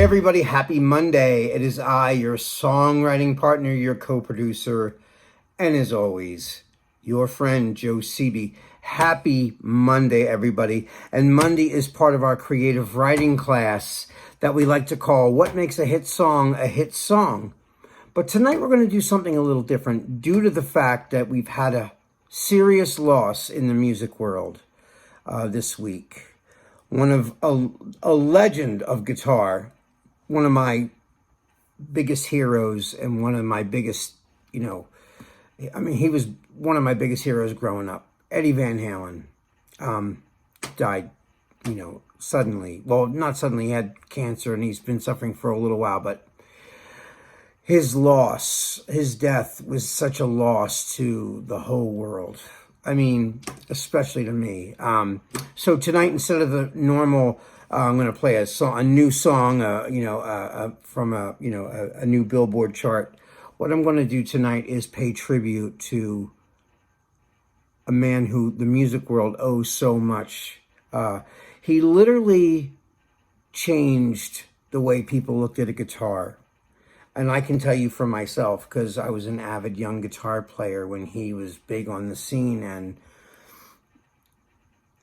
everybody, happy Monday. It is I, your songwriting partner, your co-producer, and as always, your friend, Joe Seeby. Happy Monday, everybody. And Monday is part of our creative writing class that we like to call What Makes a Hit Song a Hit Song. But tonight we're going to do something a little different due to the fact that we've had a serious loss in the music world this week. One of a legend of guitar, one of my biggest heroes and one of my biggest, he was one of my biggest heroes growing up. Eddie Van Halen died, suddenly. Well, not suddenly, he had cancer and he's been suffering for a little while, but his death was such a loss to the whole world. I mean, especially to me. So tonight, instead of the normal, I'm going to play a new song, from a new Billboard chart. What I'm going to do tonight is pay tribute to a man who the music world owes so much. He literally changed the way people looked at a guitar. And I can tell you for myself, because I was an avid young guitar player when he was big on the scene. And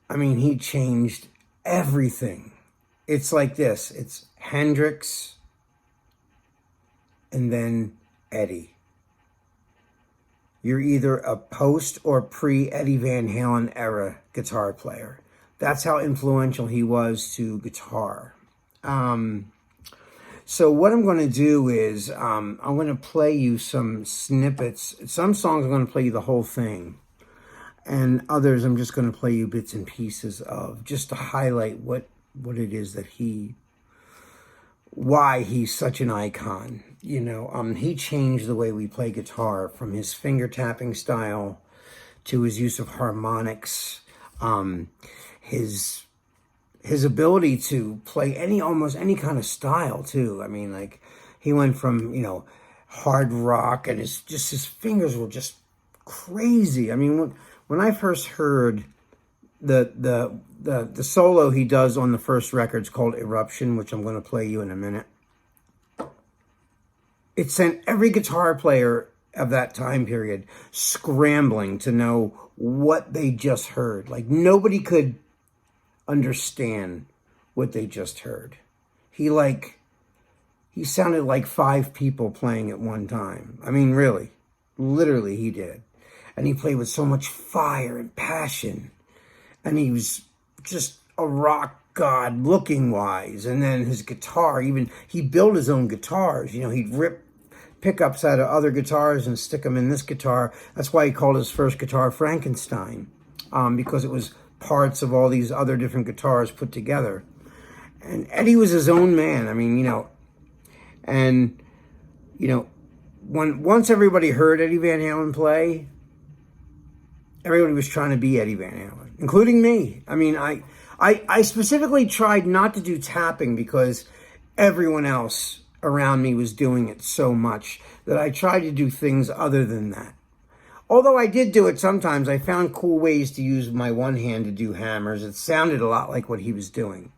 I mean, he changed everything. It's like this. It's Hendrix and then Eddie. You're either a post or pre-Eddie Van Halen era guitar player. That's how influential he was to guitar. So what I'm going to do is I'm going to play you some snippets. Some songs I'm going to play you the whole thing. And others I'm just going to play you bits and pieces of, just to highlight what it is that why he's such an icon. He changed the way we play guitar, from his finger tapping style to his use of harmonics, his ability to play almost any kind of style too. I mean, like, he went from, hard rock, and his fingers were just crazy. I mean, when I first heard the solo he does on the first record, it's called Eruption, which I'm going to play you in a minute. It sent every guitar player of that time period scrambling to know what they just heard. Like, nobody could understand what they just heard. He sounded like 5 people playing at one time. I mean, really, literally he did. And he played with so much fire and passion. And he was just a rock god looking wise. And then his guitar, he built his own guitars. He'd rip pickups out of other guitars and stick them in this guitar. That's why he called his first guitar Frankenstein, because it was parts of all these other different guitars put together. And Eddie was his own man. I mean, once everybody heard Eddie Van Halen play, everybody was trying to be Eddie Van Halen, including me. I mean, I specifically tried not to do tapping because everyone else around me was doing it so much that I tried to do things other than that. Although I did do it sometimes, I found cool ways to use my one hand to do hammers. It sounded a lot like what he was doing,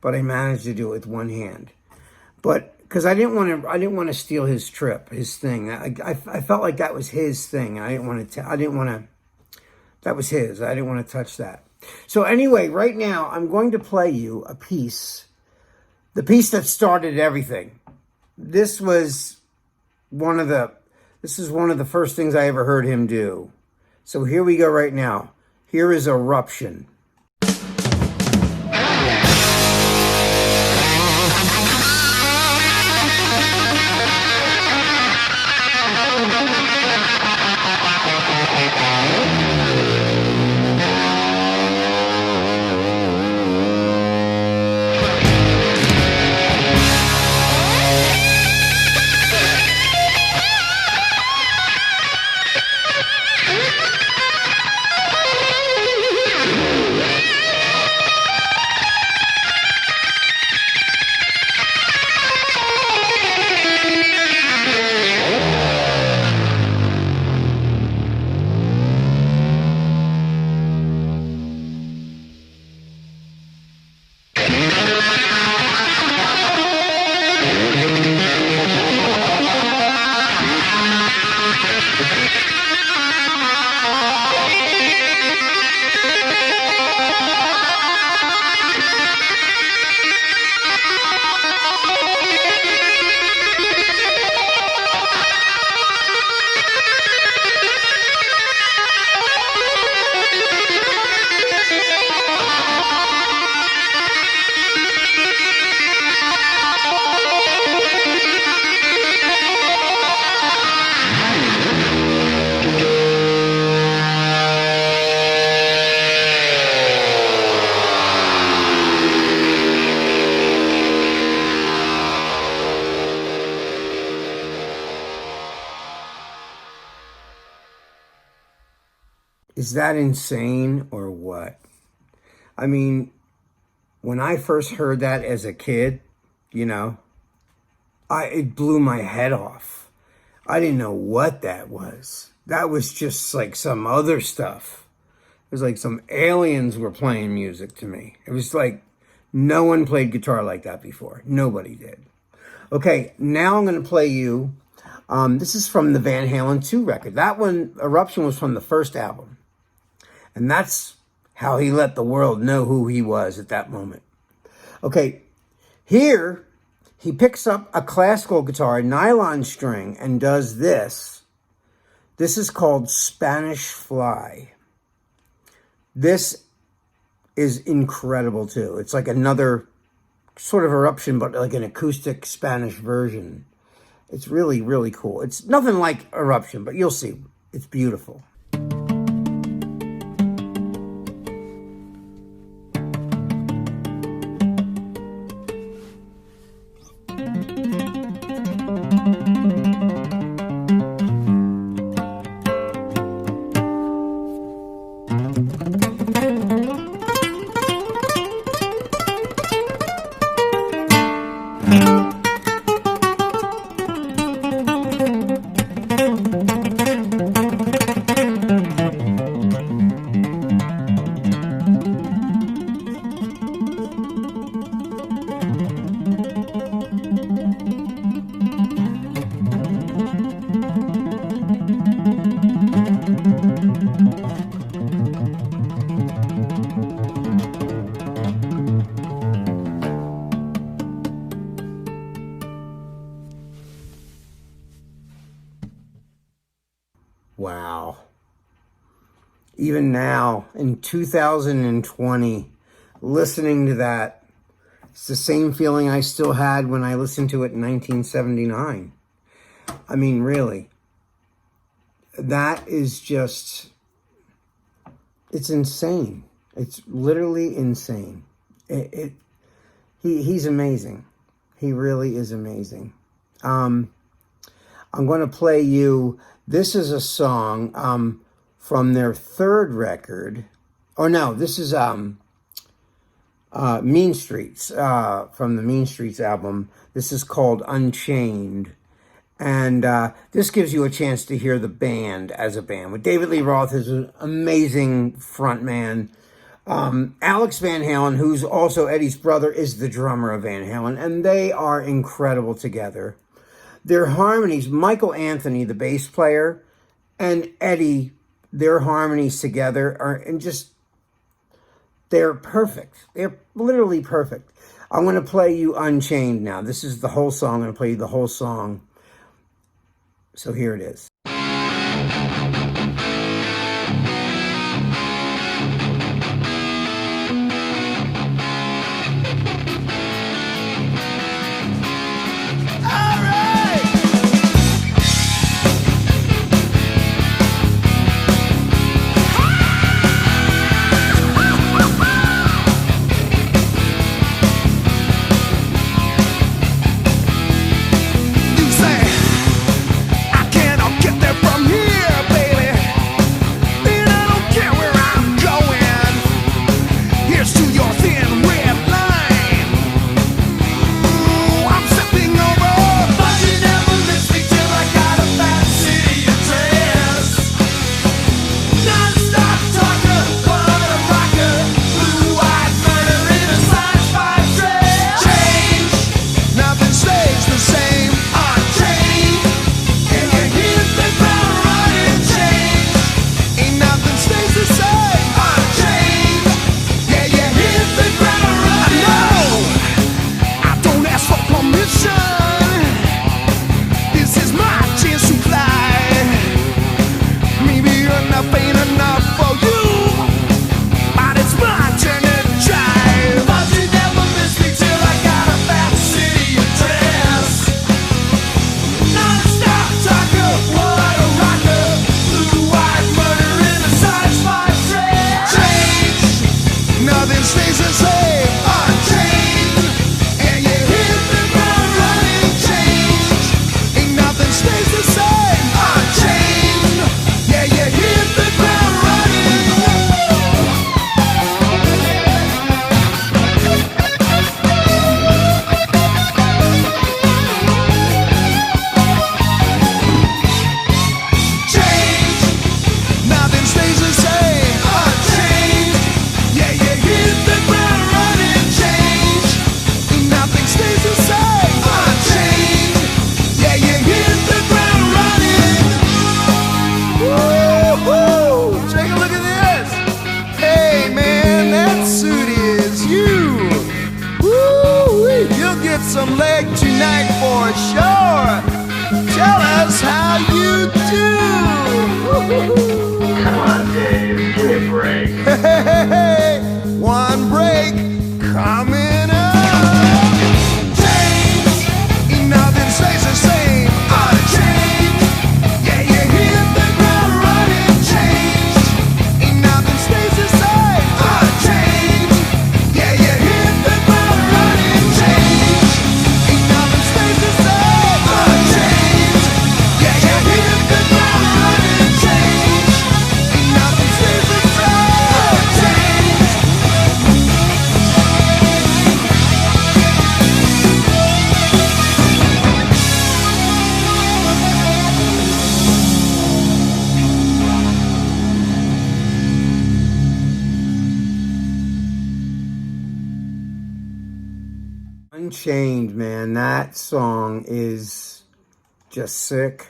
but I managed to do it with one hand. But because I didn't want to steal his trip, his thing. I felt like that was his thing. That was his. I didn't want to touch that. So anyway, right now I'm going to play you a piece, the piece that started everything. This is one of the first things I ever heard him do. So here we go right now. Here is Eruption. Is that insane or what? I mean, when I first heard that as a kid, you know, it blew my head off. I didn't know what that was. That was just like some other stuff. It was like some aliens were playing music to me. It was like no one played guitar like that before. Nobody did. Okay, now I'm going to play you. This is from the Van Halen 2 record. That one, Eruption, was from the first album. And that's how he let the world know who he was at that moment. Okay, here he picks up a classical guitar, nylon string, and does this. This is called Spanish Fly. This is incredible too. It's like another sort of Eruption, but like an acoustic Spanish version. It's really, really cool. It's nothing like Eruption, but you'll see. It's beautiful. Wow. Even now, in 2020, listening to that, it's the same feeling I still had when I listened to it in 1979. I mean, really. That is just, it's insane. It's literally insane. He's amazing. He really is amazing. I'm going to play you, this is a song from their third record. Oh no, this is Mean Streets, from the Mean Streets album. This is called Unchained. And this gives you a chance to hear the band as a band. With David Lee Roth is an amazing frontman. Alex Van Halen, who's also Eddie's brother, is the drummer of Van Halen. And they are incredible together. Their harmonies, Michael Anthony, the bass player, and Eddie, their harmonies together are, and just, they're perfect. They're literally perfect. I'm going to play you Unchained now. This is the whole song. I'm going to play you the whole song. So here it is. I cannot get there from here, baby. that's how you do. Come on, Dave, give me a break. Hey, one break coming up. Change, ain't nothing stays the same. Change, yeah, you hit the ground running. Change, ain't nothing stays the same. Change, yeah, you hit the ground running. Change, ain't nothing stays the same. Change, yeah, you hit the ground running. Change, ain't nothing stays the same. Change. Unchained, man. That song is just sick.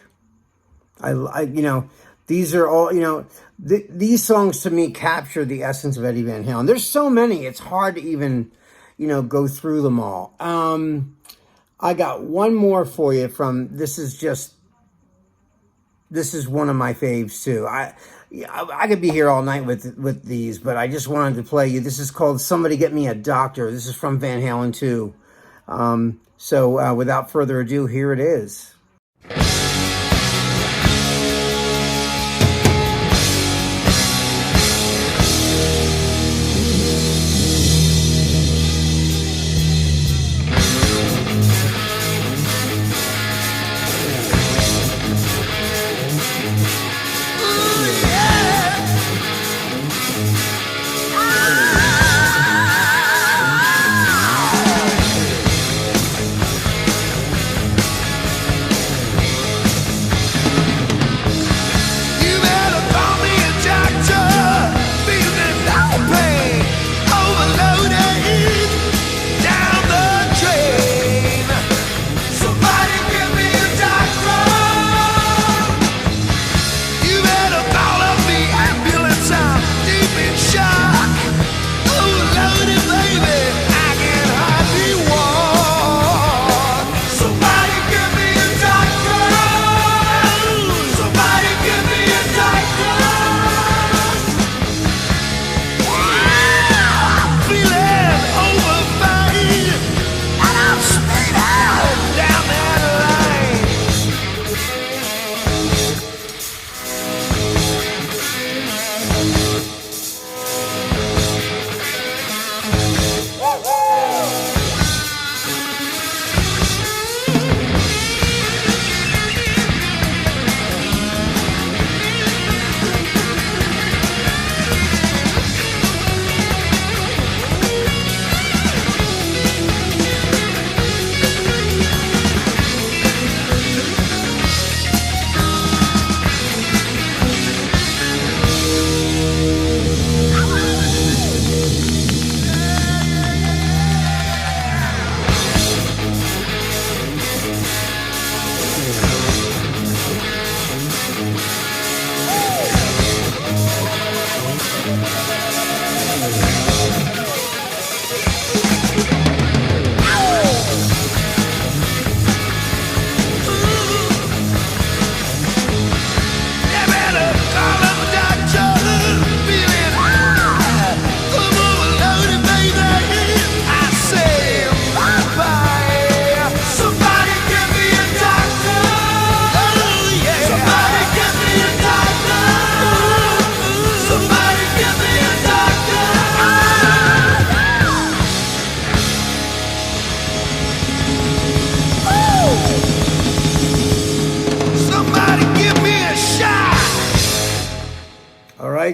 These are all, these songs to me capture the essence of Eddie Van Halen. There's so many, it's hard to even, go through them all. I got one more for you from, this is one of my faves too. I could be here all night with these, but I just wanted to play you. This is called Somebody Get Me a Doctor. This is from Van Halen 2. So without further ado, here it is.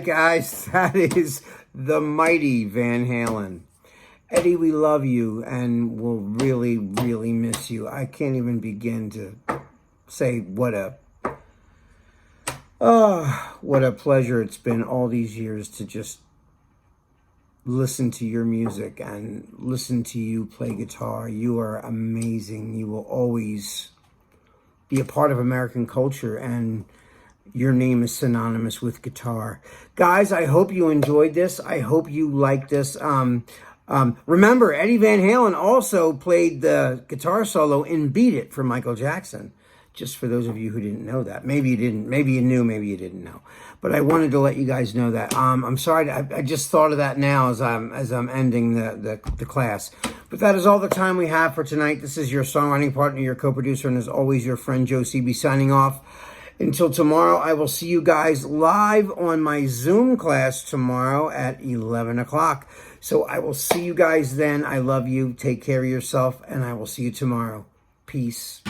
Guys, that is the mighty Van Halen. Eddie, we love you and we'll really, really miss you. I can't even begin to say what a pleasure it's been all these years to just listen to your music and listen to you play guitar. You are amazing. You will always be a part of American culture, and your name is synonymous with guitar. Guys, I hope you enjoyed this. I hope you liked this. Remember, Eddie Van Halen also played the guitar solo in Beat It for Michael Jackson. Just for those of you who didn't know that. Maybe you didn't. Maybe you knew. Maybe you didn't know. But I wanted to let you guys know that. I'm sorry. I just thought of that now as I'm ending the class. But that is all the time we have for tonight. This is your songwriting partner, your co-producer, and as always, your friend Joe CB signing off. Until tomorrow, I will see you guys live on my Zoom class tomorrow at 11 o'clock. So I will see you guys then. I love you. Take care of yourself, and I will see you tomorrow. Peace.